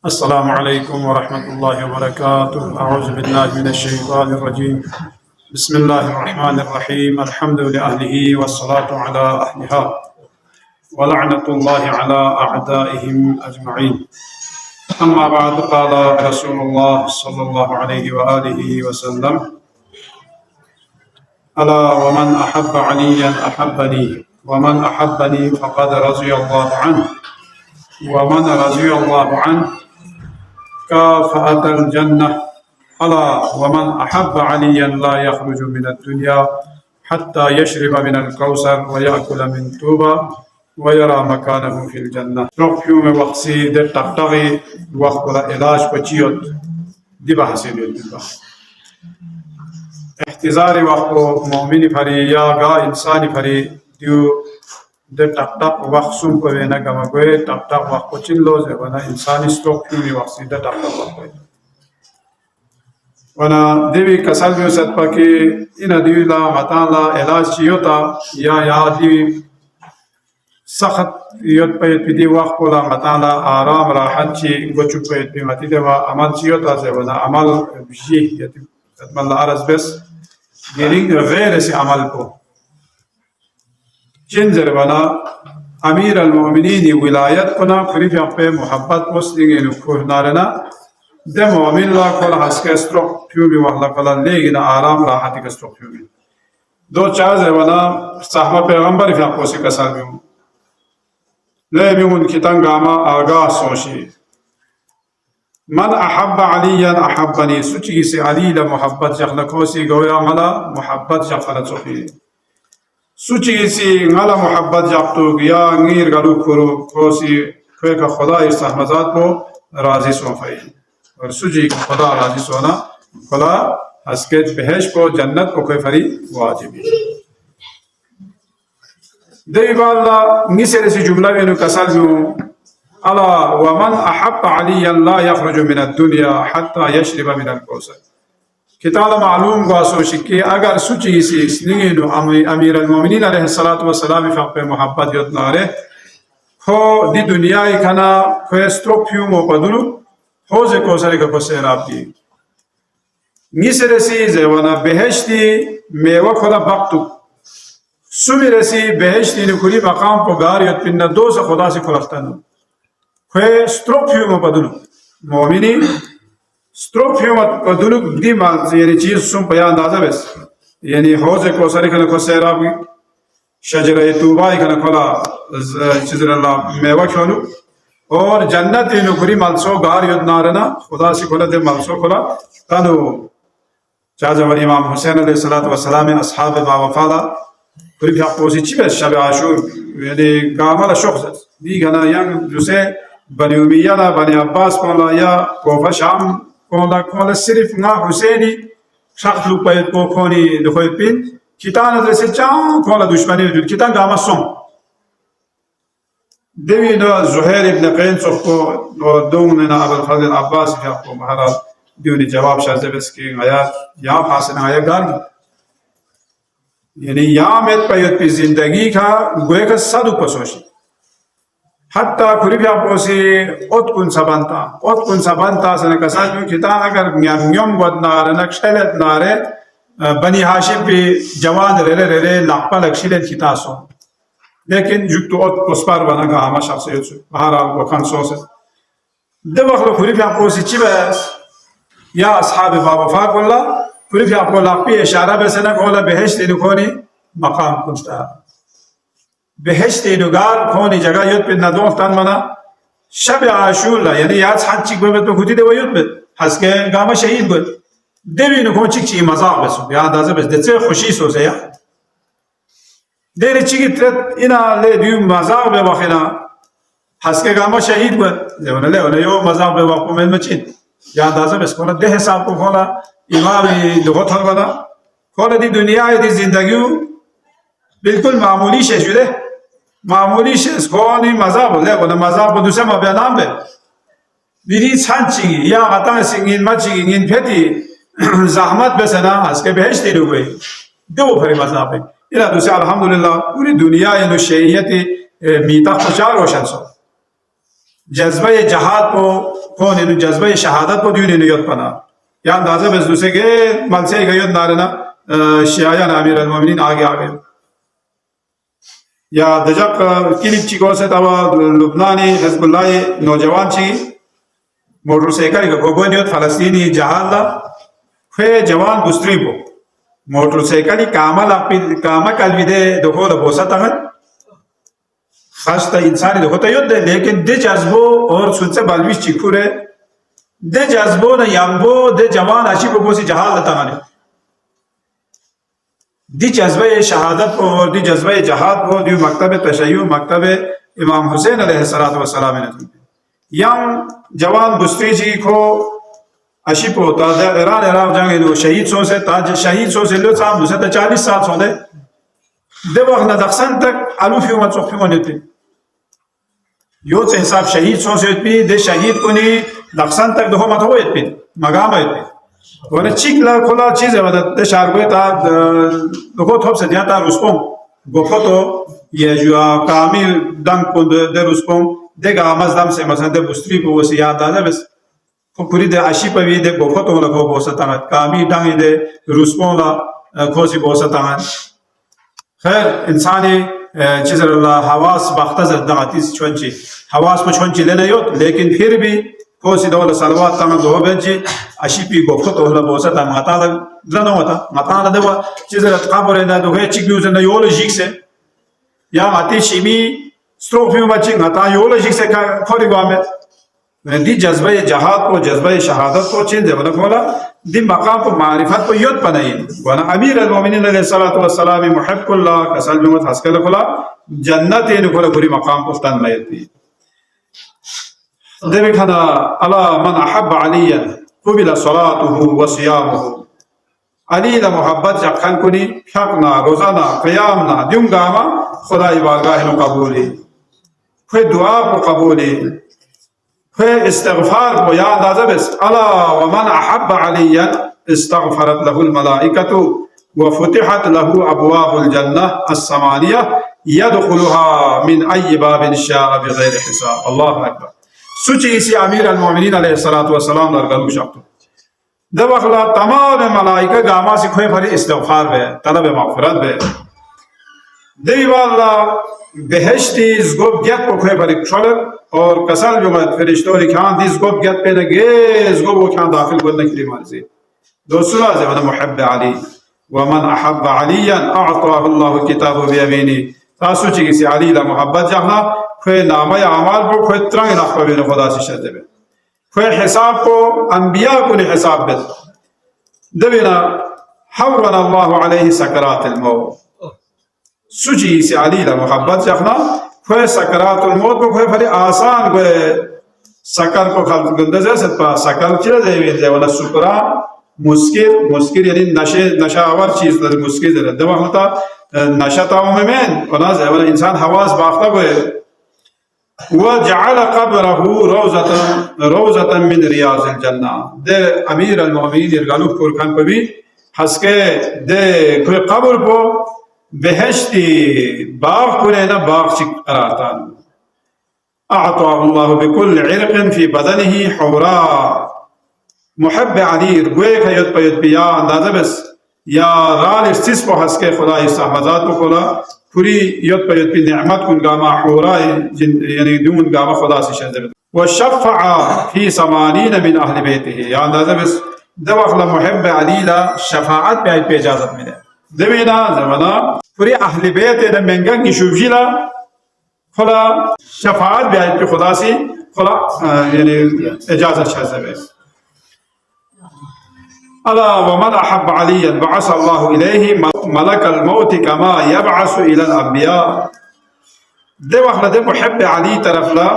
السلام عليكم ورحمة الله وبركاته. أعوذ بالله من الشيطان الرجيم. بسم الله الرحمن الرحيم. الحمد لأهله والصلاة على أهلها ولعنة الله على أعدائهم أجمعين. أما بعد، قال رسول الله صلى الله عليه وآله وسلم: ألا ومن أحب عليا أحبني، ومن أحبني فقد رضي الله عنه، ومن رضي الله عنه كافأة الجنة. ألا ومن أحب عليا لا يخرج من الدنيا حتى يشرب من الكوثر ويأكل من طوبى ويرى مكانه في الجنة. رقيوم وقسي در تقتغي وقت علاج بچيوت دي بحسين يدبا احتضار وقت مؤمن فري يا غا انسان فري ديو در تقتق وقت سوم کو وینا گما کوي تقتق وقت چلو زه ونا انساني ستوک کیوي وقت در تقتق وقت ونا دیوی کسل بیو ست پاکی اینا دیوی لا مطالا علاج چیوتا یا دیوی سخت یوت پیت پی دی وقت کولا مطالا آرام راحت چی گوچو پیت پی متی دیوا عمل چیوتا زه ونا عمل بشی یتی اتمنى الله عرض بس گیرینگ غیر سی عمل کو چنزر بنا امیر المؤمنین ولایت کنا فریف پہ محبت مسلم کو نارنا دم مؤمن لا کل حسک استروک پیوبی والله کلا لیکن آرام راحتی کا استروک پیوبی دو چاز ہے بنا صحابہ پیغمبر فی اپوسی کا سال بیوں لے بیون کتنگ آما آگاہ سوشی من احب علیا احبنی سچی سے علی محبت جخلکوسی گویا ملا محبت جخلچوکی سوچی سی غلا محبت جابتو گیا غیر گلو کرو کوسی کوئی کا خدا اس احمدات کو راضی سوفائی اور سوچی کا خدا راضی سونا خدا اسکت بہش کو جنت کو کوئی فری واجبی دی والا نسر سی جملہ میں کسل میں الا ومن احب علی لا يخرج من الدنيا حتى يشرب من الكوثر کتاب معلوم گواسو شکی اگر سوچی سی اسنینو امیر المومنین علیہ السلام فقہ محبت یدنارے ہو دی دنیای کنا کوئی ستروک پیومو پدلو حوز کوسری کا پسیراب دی نیس رسی زیوانا بہشتی میوہ خدا بقتو سمی رسی بہشتی نکوری مقام پو گار ید پننا دو سے خدا سے کلفتنو کوئی ستروک پیومو پدلو مومنی ستروک فیومت پدلو دی مال یعنی چیز سن پیا اندازہ بس یعنی حوض کوثر کنا کو سیراب شجرہ طوبہ کنا کلا چیزر اللہ میوہ کھولو اور جنت نکری ملسو گار یود نارنا خدا سی کلا دے ملسو کلا تنو چاہتا ولی امام حسین علیہ السلام اصحاب با وفادا کلی بھی اپوسی چی بس شب عاشور یعنی گامل شخص دی کنا ینگ جسے بنی امیہ بنی عباس کولا یا کوفہ شام کولا صرف نا حسینی شخص لوگ پایت کو کھونی دخوی پین کتان ادرسی چاہاں کولا دشمنی وجود کتان گاما سوم دیوی نو زہیر ابن قین سخ کو دوننا ابو الفضل عباس کی آپ کو محراب دیونی جواب شازده بس کی آیات یہاں حاصل آیا گانی یعنی یہاں میت پایت پی زندگی کا گوئے کا صدو پسوشی حتی کلی بھی اپوسی اتکن سبانتا سنہ کسان کیوں کتان اگر نیوم گود نارے نکشلت نارے بنی حاشم پی جوان رے لقپا لکشلت کتا سو لیکن جکتو ات پسپار بنا گا ہما شخص یوچو بہارا وکان سو سے دو وقت کلی بھی اپوسی چی بس یا اصحاب بابا فاق اللہ کلی بھی اپو لقپی اشارہ بسنہ کولا بہشت نکونی مقام کنشتا بهشتی نگار کونی جگہ یود پید ندوم افتان منا شب عاشور یعنی یاد حد چیک ببت بخوتی دے و یود بید حس که گاما شهید بود دیوی نکون چیک چی مزاق بسو یا اندازه بس دیچه خوشی سوزه یا دیری چیکی ترد اینا لی دیو مزاق بے وقینا حس که گاما شهید بود لیونه لیونه یو مزاق بے وقو من مچین یا اندازه بس کولا ده حساب کو کولا امامی لغت حل بدا کولا دی دنیای دی زندگیو بالکل معمولی شے شده معمولی شیست کونی مذاب لے ولی مذاب دوسرے مبینام بے بیدی چند چیگی یا غطان سنگین مت چیگی این پیتی زحمت بسنا از که بهشتی رو گئی دو پھری مذاب بے اینا دوسرے الحمدللہ پوری دنیا اینو شیعیت میتا خوشار روشن سو जज्बा जहाद को ने जज्बा शहादत को दियो ने योत पना या अंदाजा बस दूसरे के मल से गयो नारना शिया अमीर अल मोमिनीन आगे या दजक किलिप चिको से तवा लुबनानी हिजबुल्लाह नौजवान ची मोटरसाइकिल का गोबनियत फलस्तीनी जहादा फे जवान बुस्त्री को मोटरसाइकिल कामा कलविदे दखो द बोसा तगन खासता इंसानी दखोता योद्दे लेकिन दे जज्बो और सुनसे बालविश चिखुरे दे जज्बो न यंबो दे जवान अशी को बोसी जहाल तगन दी जज्बे शहादत को और दी जज्बे जहाद को दी मकतब तशय्युअ मकतब इमाम हुसैन अलैहिस्सलातु वस्सलाम ने यम जवान बुस्त्री जी को अशिपो ताजा ईरान जंग नो शहीद सो से ताज शहीद सो से लो साम दुसे 40 साल सो दे वक्त न दखसन तक अलूफी व चोफी होने यो से हिसाब शहीद सो से भी दे शहीद को नी दखसन तक दो मत हो इतनी मगाम है वन चिकला खोला चीज है मतलब दे शार को ता दो थोप से जाता रुस्पो गोफो तो ये जो कामी दंग को दे रुस्पो दे गामस दम से मसन दे बुस्त्री को वसी याद आ बस को पूरी दे आशी पवी दे गोफो तो लको बोसता कामी दंग दे रुस्पो ला खोसी बोसता खैर इंसानी चीज़ अल्लाह हवास बख्ता ज़द्दातीस चुंची हवास में चुंची लेने योत लेकिन फिर भी कोसी दौल सलवात तंग दो बेंची अशिपी गोफ्तो तो ला बोसा ता माता ला ज़नो माता माता ला देवा चीज़ रत काबरे ना दो है चिक यूज़ ना योलॉजिक से या आती शिमी स्ट्रोक में बच्ची माता योलॉजिक से का खोरी गामे दी जज्बे जहाद को जज्बे शहादत को चीज़ है मतलब बोला दी मकाम को मारिफत को योद पनाई वना अमीर अल मोमिनीन अलैहिस्सलातु वस्सलाम मुहिब्बुल्लाह कसल में मत हस्कल खोला जन्नत इन खोला पूरी मकाम को तन मायती देवे खाना अला मन अहब अलियन क़ुबिल सलातुहु व सियामुहु अली ला मोहब्बत जखन कुनी फकना रोजाना क़यामना दुंगामा खुदाई बारगाह नो कबूली फिर दुआ को कबूली फिर इस्तिग़फ़ार को याद आज़ा बस अला व मन अहब अलियन इस्तग़फ़रत लहुल मलाइकतु व फुतिहत लहु अबवाबुल जन्नह अस्समानिया यदखुलुहा मिन अय्यि बाबिन शाअ बिग़ैरि हिसाब अल्लाहु अकबर सुची इसी अमीर अल मोमिनीन अलैहिस्सलातु वस्सलाम दरगलू शक्तो दवखला तमाम मलाइका गामा से खोए फरी इस्तिग़फ़ार बे तलब मग़फ़िरत बे देवाला बेहश्ती ज़गोब गैत को खोए फरी छोड़ और कसल जो मत फरिश्तों लिखान दिस गोब गैत पे लगे ज़गोब वो क्या दाखिल करने के लिए मर्ज़ी दोस्तों ज़माना मुहब्ब अली व मन अहब्ब अलियन अअताहु अल्लाहु किताबु बियमीनी तासु चीज़ से अली ला मोहब्बत जहाँ खोए नामा या अमाल को खोए तरंग नख़्बा बिन खुदा से शर्त खोए हिसाब को अंबिया को ने हिसाब बिल दबिना हव्वन अल्लाहु अलैहि सकरातुल मौत सुची से अली ला मोहब्बत जहाँ खोए सकरातुल मौत को खोए फरी आसान खोए सकल को खल गुंदज़े सत्पा सकल चिरा जेवी जेवना सुकरा मुस्किर यानी नशावर चीज़ तर मुस्किर जरा दवा होता नशा ताऊ में वना जेवना इंसान हवास बाख्ता कोए वजअल क़ब्रहु रौज़तन मिन रियाज़िल जन्नह दे अमीर अल मोमिनीन इरगालू कुरखान पर भी हंस के दे कोई कब्र को बेहश्ती बाग को ना बाग चिक कराता अअताहु बिकुल इरक़िन फी बदनिही हुरा मुहब्ब अली गोए का यद पिया अंदाज़ा बस या राल इस्तिस को हंस के खुदा इस सहमजात को खोला पूरी यद पी नेमत कुन गामा हुरा यानी दून गामा खुदा से शर्त व शफ़अ फी समानीन मिन अहल बैतिही या अंदाज़ा बस दवखला मुहब्ब अली ला शफ़ाअत पे इजाज़त मिले देवेना ज़माना पूरी अहल बैत ने महंगा की शुभिला खुला शफ़ाअत पे खुदा से खुला यानी इजाज़त शर्त अला वमन अहब्ब अलियन बअस अल्लाहु इलैहि मलकल मौत कमा यबअसु इलल अंबिया दे वखला दे मुहब्ब अली तरफ ला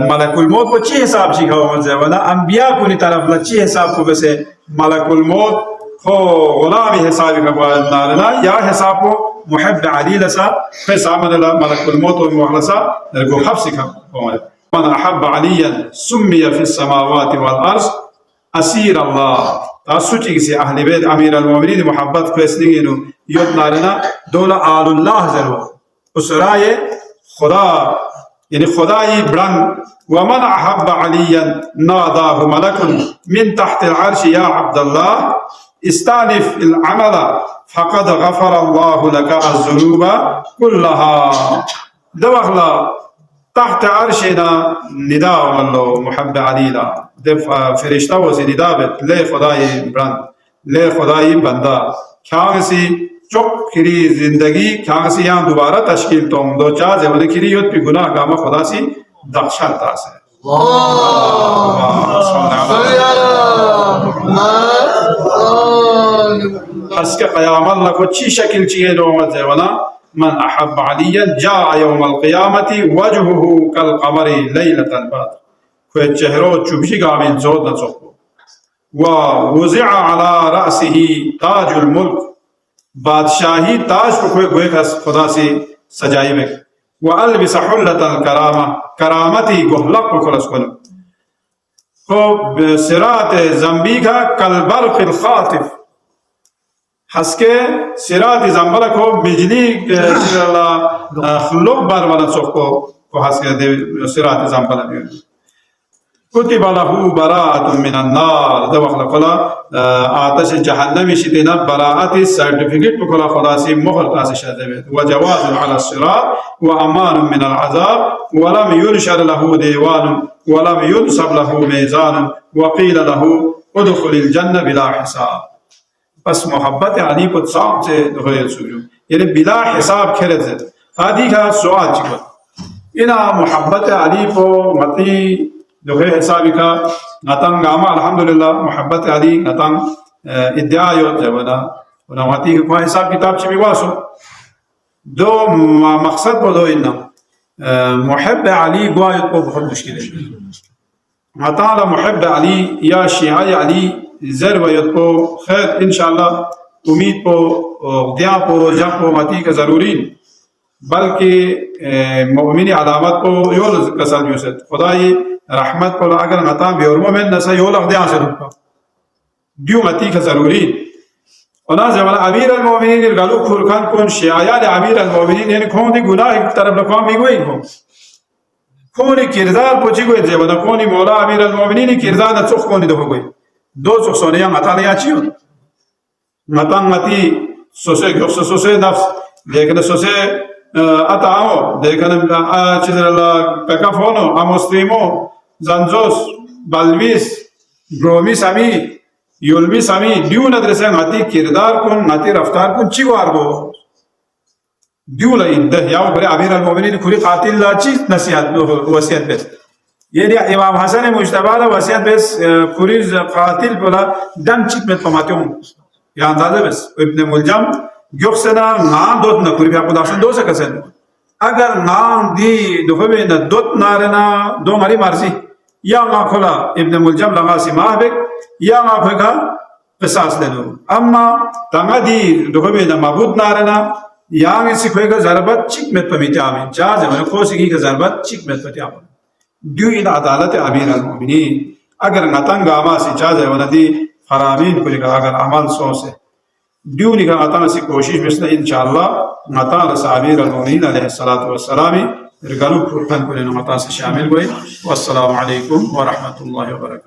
मलकुल मौत को ची हिसाब ची खाओ मज़ेवना अंबिया को नी तरफ ला ची हिसाब को वैसे मलकुल मौत को गुलामी हिसाब का नारना या हिसाब को मुहब्ब अली लसा फिर सामने ला मलकुल मौत और मुहलसा को हफ्स का मन अहब्ब अलियन सुम्मिया फिस समावाति वल अर्ज़ असीर अल्लाह तासुची से अहले बैत अमीर अल मोमिनीन मोहब्बत को इसलिए नो योद नारना दोला आलुल्लाह जरो उस राय खुदा यानी खुदाई ब्रन वमन अहब्ब अलियन नादाहु मलकुन मिन तहतिल अर्श या अब्दुल्लाह इस्तानिफ अल अमल फक़द गफ़र अल्लाहु लका अज़्ज़ुनूब कुल्लहा दवखला तहत अर्शना निदा वल्लो मुहब्ब अलीला दे फरिश्ता वसी निदा ले खुदाई ब्रन ले खुदाई बंदा ख्यासी चुप खिरी जिंदगी ख्यासी यहाँ दोबारा तश्कील तो दो चार जब खिरी योत भी गुनाह गामा खुदा सी दक्षता से हस के क़यामत ला को ची शक्ल चाहिए दो मत जवना मन अहब्ब अलियन जा यौमल क़ियामती वजहुहु कल क़मरी लैलतल बद्र कोई चेहरो चुभी गामिन जोद न चोको व वज़िअ अला रअसिही ताजुल मुल्क बादशाही ताज को कोई गोए का खुदा से सजाई में व अलबिस हुल्लतल करामा करामती गोहलक को खलस को सिरात ज़ंबी का कल बर्क़िल ख़ातिफ हसके सिरात ज़ंबला को बिजली खलुक बार वाला चोको को हसके सिरात ज़ंबला कुतिब लहू बराअतुम मिनन नार दवखला खुला आतश जहन्नमी शिदना बराअत सर्टिफिकेट को खुला खुदा से मोहर का से शदवे व जवाज अला सिरात व अमान मिन अल अज़ाब व लम युनशर लहू दीवान व लम युनसब लहू मीज़ान व क़ील लहू उदखुलिल जन्नह बिला हिसाब बस मोहब्बत अली को साम से गैर सुजू यानी बिला हिसाब खेरत है आदि का सुआल चिको इना मोहब्बत अली को मती दोहे हिसाब का नतंग गामा अल्हम्दुलिल्लाह मोहब्बत अली नतंग इद्या यो जवना उनमती को हिसाब किताब से विवासो दो मकसद बोलो इन्ना मुहब्ब अली गोयत को बहुत मुश्किल है नताला मुहब्ब अली या शिया अली ज़रवयत को खैर इंशाअल्लाह उम्मीद को दिया को रोजा को मती का ज़रूरी बल्कि मोमिन अलामत को यो कसर यूसत खुदाई रहमत को अगर नता बेरमो में नसा यो लग दिया से रुका दियो मती का ज़रूरी और जमाना अमीर अल मोमिनीन गलू फुरखान कौन शिया अमीर अल मोमिनीन यानी कौन दी गुनाह एक तरफ रखवाम भी कोई को कौन किरदार पूछी कोई जमाना कौन मौला अमीर अल मोमिनीन किरदार न चुख कौन दो कोई दो चुख सोने या मता ले आची हो मता मती सोसे गफ्स सोसे नफ्स लेकिन सोसे अताओ लेकिन चिजरला पेकाफोनो अमोस्ट्रीमो zanzos balvis bromis ami yulmis ami diu nadrese ngati kirdar kun ngati raftar kun chigo argo diu la inda yaw bare amir al mu'minin khuri qatil la chi nasihat wasiyat bes yani imam hasan mujtaba la wasiyat bes khuri qatil bola dam chik met pamatum ya andaze bes ibn muljam yoksena na dot na khuri apu dasan do se kasen agar na di dobe na dot narena do mari marzi या खुला इब्न मुलजम लगा सिमाह bake या खुगा क़िसास ले लो अम्मा तंगा दी दुखबे न मबूद नारना या इसी खुगा ज़रबत चिक में पमित्यामी जा जमन खोसगी का ज़रबत चिक में पमित्यामी दु इन अदालत अमीर अल मोमिनीन अगर नतंगा आमा से जा जमन दी फरामीन को लिखा अगर अमल सो से दु लिखा नतंग से कोशिश मिस्ल इंशाअल्लाह नतंग अमीर अल मोमिनीन अलैहिस्सलातु वस्सलामी रिगालू फुरखान को नमता से शामिल हुए। वस्सलामु अलैकुम व रहमतुल्लाहि व बरकातहू।